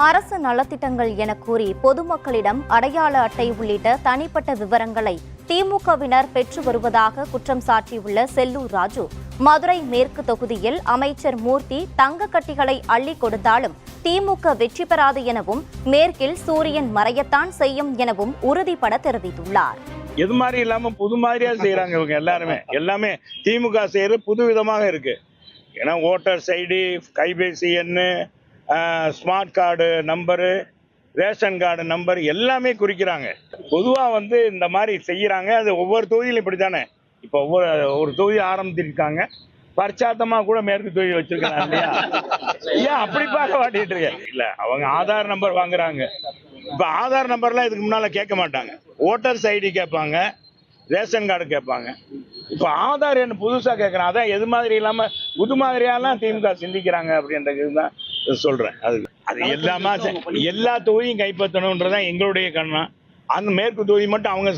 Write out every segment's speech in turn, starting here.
அரசு நலத்திட்டங்கள் என கூறி பொதுமக்களிடம் அடையாள அட்டை உள்ளிட்ட தனிப்பட்ட விவரங்களை திமுகவினர் பெற்று வருவதாக குற்றம் சாட்டியுள்ள செல்லூர் ராஜு, மதுரை மேற்கு தொகுதியில் அமைச்சர் மூர்த்தி தங்க கட்டிகளை அள்ளி கொடுத்தாலும் திமுக வெற்றி பெறாது எனவும் மேற்கில் சூரியன் மறையத்தான் செய்யும் எனவும் உறுதிபட தெரிவித்துள்ளார். எது மாதிரி இல்லாம புது மாதிரியா செய்யறாங்க இவங்க எல்லாமே திமுக செய்யறது புது விதமாக இருக்கு. ஏன்னா ஓட்டர்ஸ் ஐடி, கைபேசி எண்ணு, smart card number, ration card number எல்லாமே குறிக்கிறாங்க. பொதுவா இந்த மாதிரி செய்யறாங்க. அது ஒவ்வொரு தொகுதியிலும் இப்படித்தானே. இப்போ ஒரு தொகுதி ஆரம்பிச்சிருக்காங்க, பரிச்சாத்தமா கூட மேற்கு தொகுதி வச்சிருக்காங்க இல்லையா? ஏன் அப்படி பார்க்க மாட்டிட்டு இருக்க? இல்ல, அவங்க ஆதார் நம்பர் வாங்குறாங்க. இப்ப ஆதார் நம்பர்லாம் இதுக்கு முன்னால கேட்க மாட்டாங்க. ஓட்டர்ஸ் ஐடி கேட்பாங்க, ரேஷன் கார்டு கேட்பாங்க. இப்ப ஆதார் என்ன புதுசா கேட்கறான். அதான் எது மாதிரி இல்லாம புது மாதிரியாலாம் திமுக சிந்திக்கிறாங்க அப்படின்றதுதான் சொல்றேன். அது எல்லா தொகுதியும் கைப்பற்றணும்ன்றதான் எங்களுடைய கண்ணம். அந்த மேற்கு தொகுதி மட்டும் அவங்க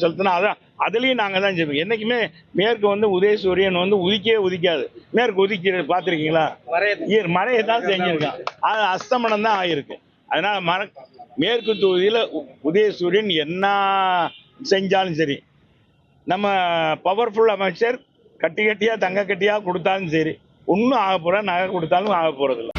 செலுத்தினா அதான் அதுலயும் நாங்க தான் செய்வோம். என்னைக்குமே மேற்கு உதயசூரியன் உதிக்கவே உதிக்காது. மேற்கு உதிக்கிறது பார்த்திருக்கீங்களா? மழையை தான் செஞ்சிருக்கான். அது அஸ்தமனம் தான் ஆயிருக்கு. அதனால மேற்கு தொகுதியில உதயசூரியன் என்ன செஞ்சாலும் சரி, நம்ம பவர்ஃபுல் அமைச்சர் கட்டியா தங்க கட்டியா கொடுத்தாலும் சரி, ஒன்னும் ஆக போற, நகை கொடுத்தாலும் ஆக போறது இல்லை.